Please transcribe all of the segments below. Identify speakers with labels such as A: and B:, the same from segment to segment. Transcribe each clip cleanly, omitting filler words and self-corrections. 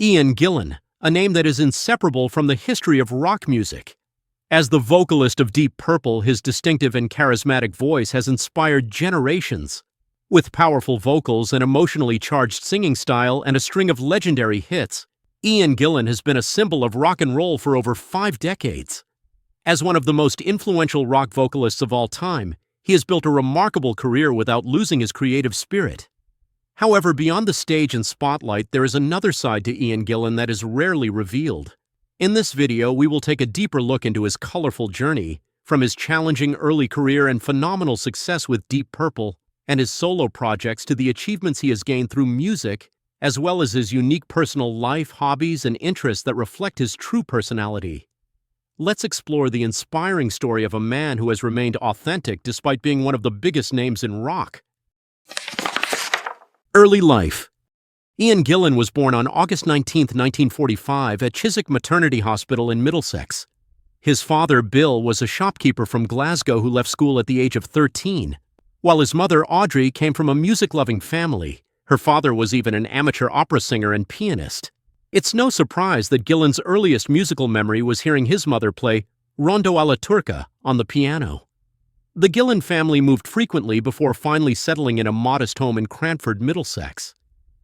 A: Ian Gillan, a name that is inseparable from the history of rock music. As the vocalist of Deep Purple, his distinctive and charismatic voice has inspired generations. With powerful vocals, an emotionally charged singing style, and a string of legendary hits, Ian Gillan has been a symbol of rock and roll for over 5 decades. As one of the most influential rock vocalists of all time, he has built a remarkable career without losing his creative spirit. However, beyond the stage and spotlight, there is another side to Ian Gillan that is rarely revealed. In this video, we will take a deeper look into his colorful journey, from his challenging early career and phenomenal success with Deep Purple and his solo projects to the achievements he has gained through music, as well as his unique personal life, hobbies, and interests that reflect his true personality. Let's explore the inspiring story of a man who has remained authentic despite being one of the biggest names in rock. Early life. Ian Gillan was born on August 19, 1945 at Chiswick Maternity Hospital in Middlesex. His father, Bill, was a shopkeeper from Glasgow who left school at the age of 13, while his mother, Audrey, came from a music-loving family. Her father was even an amateur opera singer and pianist. It's no surprise that Gillan's earliest musical memory was hearing his mother play Rondo alla Turca on the piano. The Gillan family moved frequently before finally settling in a modest home in Cranford, Middlesex.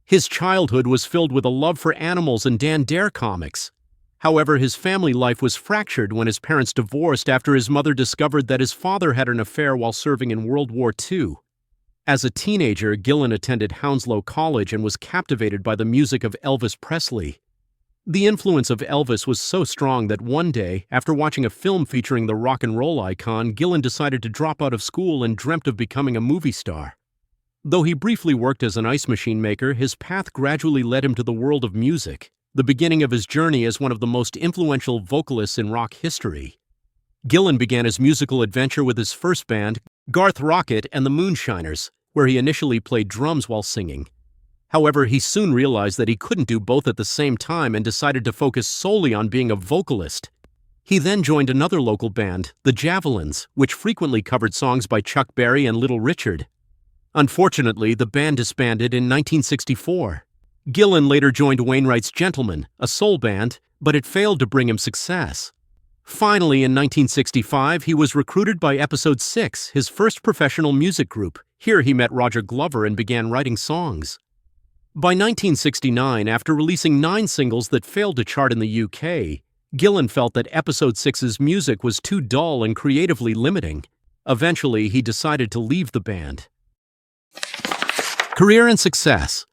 A: His childhood was filled with a love for animals and Dan Dare comics. However, his family life was fractured when his parents divorced after his mother discovered that his father had an affair while serving in World War II. As a teenager, Gillan attended Hounslow College and was captivated by the music of Elvis Presley. The influence of Elvis was so strong that one day, after watching a film featuring the rock and roll icon, Gillan decided to drop out of school and dreamt of becoming a movie star. Though he briefly worked as an ice machine maker, his path gradually led him to the world of music, the beginning of his journey as one of the most influential vocalists in rock history. Gillan began his musical adventure with his first band, Garth Rocket and the Moonshiners, where he initially played drums while singing. However, he soon realized that he couldn't do both at the same time and decided to focus solely on being a vocalist. He then joined another local band, the Javelins, which frequently covered songs by Chuck Berry and Little Richard. Unfortunately, the band disbanded in 1964. Gillan later joined Wainwright's Gentlemen, a soul band, but it failed to bring him success. Finally, in 1965, he was recruited by Episode 6, his first professional music group. Here he met Roger Glover and began writing songs. By 1969, after releasing 9 singles that failed to chart in the UK, Gillan felt that Episode 6's music was too dull and creatively limiting. Eventually, he decided to leave the band. Career and success.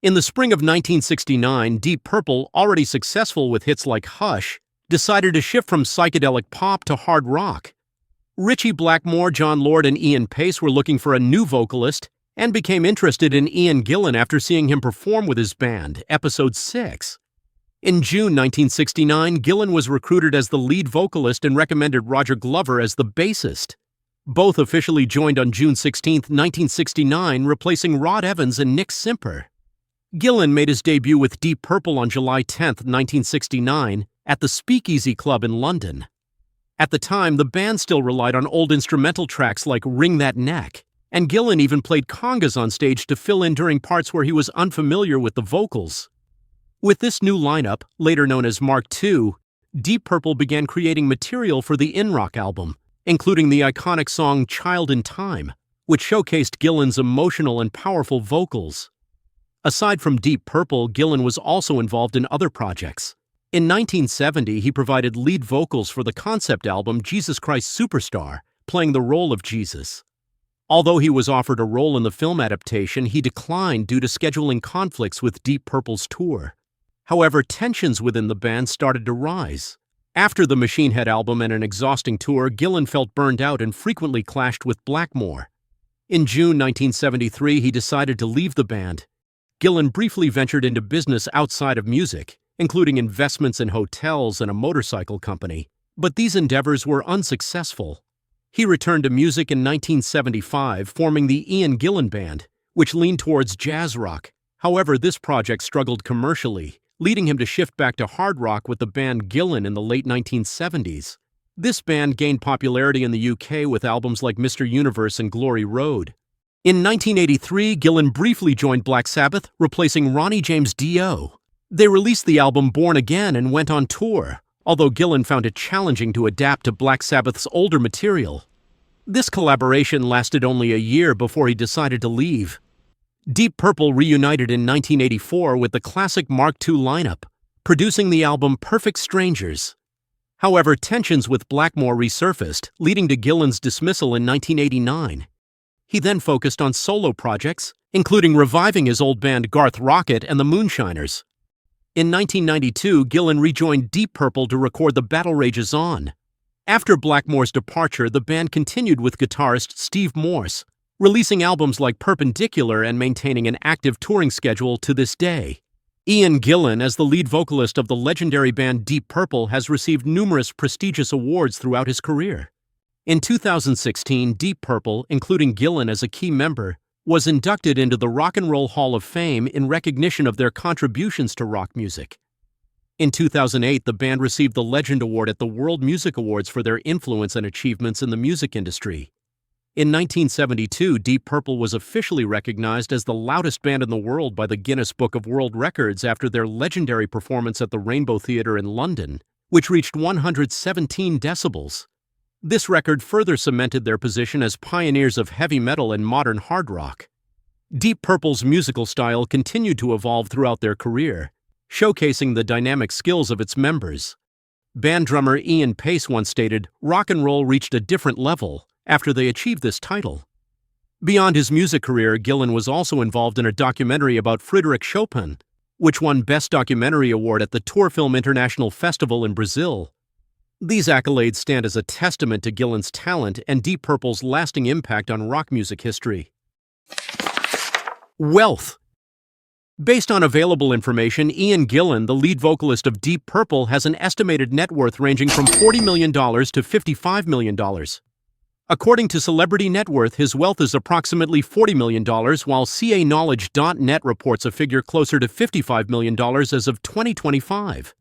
A: In the spring of 1969, Deep Purple, already successful with hits like Hush, decided to shift from psychedelic pop to hard rock. Ritchie Blackmore, John Lord, and Ian Paice were looking for a new vocalist and became interested in Ian Gillan after seeing him perform with his band, Episode 6. In June 1969, Gillan was recruited as the lead vocalist and recommended Roger Glover as the bassist. Both officially joined on June 16, 1969, replacing Rod Evans and Nick Simper. Gillan made his debut with Deep Purple on July 10, 1969, at the Speakeasy Club in London. At the time, the band still relied on old instrumental tracks like Wring That Neck, and Gillan even played congas on stage to fill in during parts where he was unfamiliar with the vocals. With this new lineup, later known as Mark II, Deep Purple began creating material for the In Rock album, including the iconic song Child in Time, which showcased Gillan's emotional and powerful vocals. Aside from Deep Purple, Gillan was also involved in other projects. In 1970, he provided lead vocals for the concept album Jesus Christ Superstar, playing the role of Jesus. Although he was offered a role in the film adaptation, he declined due to scheduling conflicts with Deep Purple's tour. However, tensions within the band started to rise. After the Machine Head album and an exhausting tour, Gillan felt burned out and frequently clashed with Blackmore. In June 1973, he decided to leave the band. Gillan briefly ventured into business outside of music, including investments in hotels and a motorcycle company, but these endeavors were unsuccessful. He returned to music in 1975, forming the Ian Gillan Band, which leaned towards jazz rock. However, this project struggled commercially, leading him to shift back to hard rock with the band Gillan in the late 1970s. This band gained popularity in the UK with albums like Mr. Universe and Glory Road. In 1983, Gillan briefly joined Black Sabbath, replacing Ronnie James Dio. They released the album Born Again and went on tour, although Gillan found it challenging to adapt to Black Sabbath's older material. This collaboration lasted only a year before he decided to leave. Deep Purple reunited in 1984 with the classic Mark II lineup, producing the album Perfect Strangers. However, tensions with Blackmore resurfaced, leading to Gillan's dismissal in 1989. He then focused on solo projects, including reviving his old band Garth Rocket and the Moonshiners. In 1992, Gillan rejoined Deep Purple to record The Battle Rages On. After Blackmore's departure, the band continued with guitarist Steve Morse, releasing albums like Perpendicular and maintaining an active touring schedule to this day. Ian Gillan, as the lead vocalist of the legendary band Deep Purple, has received numerous prestigious awards throughout his career. In 2016, Deep Purple, including Gillan as a key member, was inducted into the Rock and Roll Hall of Fame in recognition of their contributions to rock music. In 2008, the band received the Legend Award at the World Music Awards for their influence and achievements in the music industry. In 1972, Deep Purple was officially recognized as the loudest band in the world by the Guinness Book of World Records after their legendary performance at the Rainbow Theatre in London, which reached 117 decibels. This record further cemented their position as pioneers of heavy metal and modern hard rock. Deep Purple's musical style continued to evolve throughout their career, showcasing the dynamic skills of its members. Band drummer Ian Pace once stated, "Rock and roll reached a different level after they achieved this title." Beyond his music career, Gillan was also involved in a documentary about Frédéric Chopin, which won Best Documentary Award at the Tour Film International Festival in Brazil. These accolades stand as a testament to Gillan's talent and Deep Purple's lasting impact on rock music history. Wealth. Based on available information, Ian Gillan, the lead vocalist of Deep Purple, has an estimated net worth ranging from $40 million to $55 million. According to Celebrity Net Worth, his wealth is approximately $40 million, while CAKnowledge.net reports a figure closer to $55 million as of 2025.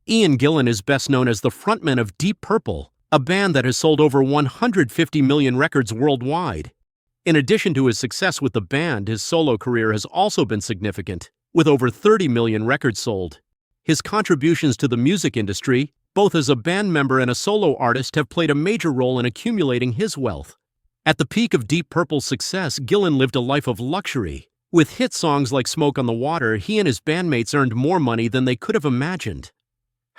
A: Ian Gillan is best known as the frontman of Deep Purple, a band that has sold over 150 million records worldwide. In addition to his success with the band, his solo career has also been significant, with over 30 million records sold. His contributions to the music industry, both as a band member and a solo artist, have played a major role in accumulating his wealth. At the peak of Deep Purple's success, Gillan lived a life of luxury. With hit songs like Smoke on the Water, he and his bandmates earned more money than they could have imagined.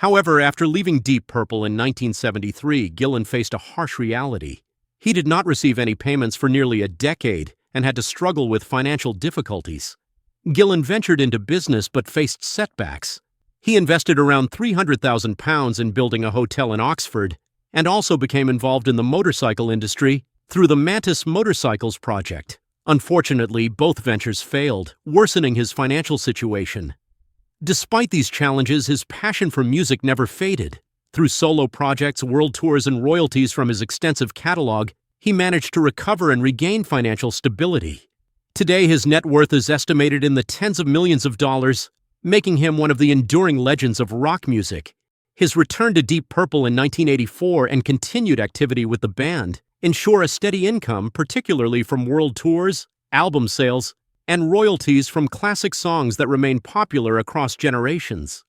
A: However, after leaving Deep Purple in 1973, Gillan faced a harsh reality. He did not receive any payments for nearly a decade and had to struggle with financial difficulties. Gillan ventured into business but faced setbacks. He invested around £300,000 in building a hotel in Oxford and also became involved in the motorcycle industry through the Mantis Motorcycles project. Unfortunately, both ventures failed, worsening his financial situation. Despite these challenges, his passion for music never faded. Through solo projects, world tours, and royalties from his extensive catalog, he managed to recover and regain financial stability. Today, his net worth is estimated in the tens of millions of dollars, making him one of the enduring legends of rock music. His return to Deep Purple in 1984 and continued activity with the band ensure a steady income, particularly from world tours, album sales, and royalties from classic songs that remain popular across generations.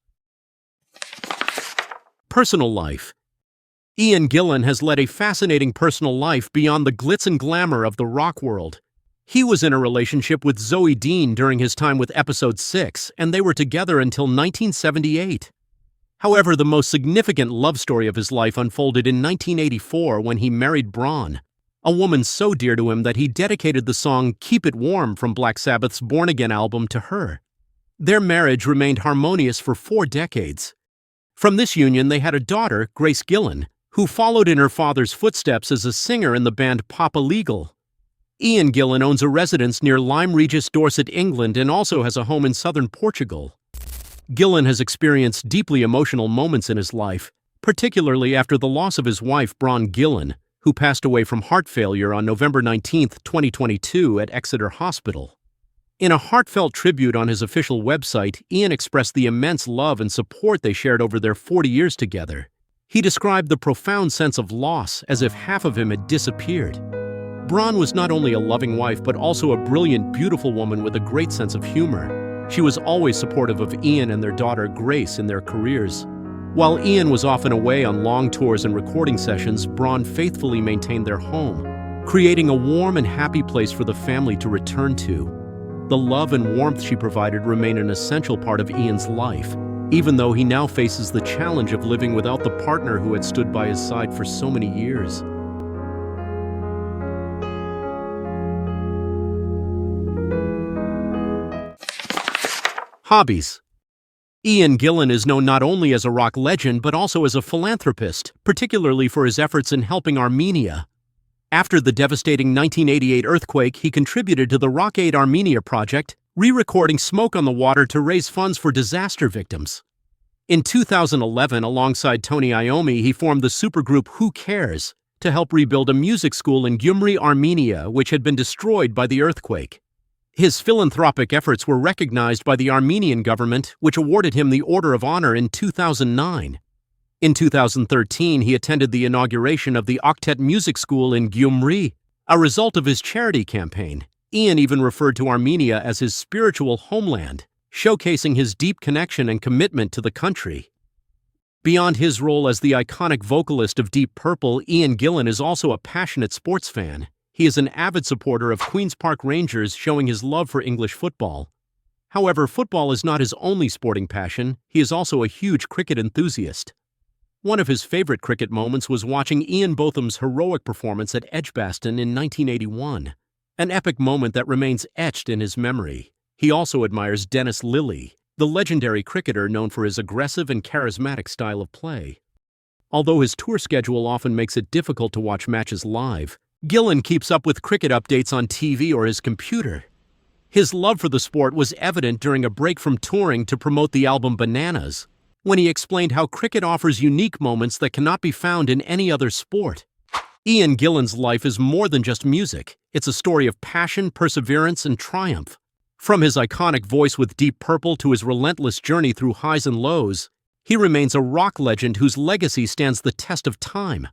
A: Personal life. Ian Gillan has led a fascinating personal life beyond the glitz and glamour of the rock world. He was in a relationship with Zoe Dean during his time with Episode 6, and they were together until 1978. However, the most significant love story of his life unfolded in 1984 when he married Braun, a woman so dear to him that he dedicated the song Keep It Warm from Black Sabbath's Born Again album to her. Their marriage remained harmonious for 4 decades. From this union, they had a daughter, Grace Gillan, who followed in her father's footsteps as a singer in the band Papa Legal. Ian Gillan owns a residence near Lyme Regis, Dorset, England, and also has a home in southern Portugal. Gillan has experienced deeply emotional moments in his life, particularly after the loss of his wife, Braun Gillan, who passed away from heart failure on November 19, 2022 at Exeter Hospital. In a heartfelt tribute on his official website, Ian expressed the immense love and support they shared over their 40 years together. He described the profound sense of loss as if half of him had disappeared. Braun was not only a loving wife but also a brilliant, beautiful woman with a great sense of humor. She was always supportive of Ian and their daughter Grace in their careers. While Ian was often away on long tours and recording sessions, Braun faithfully maintained their home, creating a warm and happy place for the family to return to. The love and warmth she provided remain an essential part of Ian's life, even though he now faces the challenge of living without the partner who had stood by his side for so many years. Hobbies. Ian Gillan is known not only as a rock legend but also as a philanthropist, particularly for his efforts in helping Armenia. After the devastating 1988 earthquake, he contributed to the Rock Aid Armenia project, re-recording Smoke on the Water to raise funds for disaster victims. In 2011, alongside Tony Iommi, he formed the supergroup Who Cares to help rebuild a music school in Gyumri, Armenia, which had been destroyed by the earthquake. His philanthropic efforts were recognized by the Armenian government, which awarded him the Order of Honor in 2009. In 2013, he attended the inauguration of the Octet Music School in Gyumri, a result of his charity campaign. Ian even referred to Armenia as his spiritual homeland, showcasing his deep connection and commitment to the country. Beyond his role as the iconic vocalist of Deep Purple, Ian Gillan is also a passionate sports fan. He is an avid supporter of Queen's Park Rangers, showing his love for English football. However, football is not his only sporting passion. He is also a huge cricket enthusiast. One of his favorite cricket moments was watching Ian Botham's heroic performance at Edgbaston in 1981, an epic moment that remains etched in his memory. He also admires Dennis Lillee, the legendary cricketer known for his aggressive and charismatic style of play. Although his tour schedule often makes it difficult to watch matches live, Gillan keeps up with cricket updates on TV or his computer. His love for the sport was evident during a break from touring to promote the album Bananas, when he explained how cricket offers unique moments that cannot be found in any other sport. Ian Gillan's life is more than just music. It's a story of passion, perseverance, and triumph. From his iconic voice with Deep Purple to his relentless journey through highs and lows, he remains a rock legend whose legacy stands the test of time.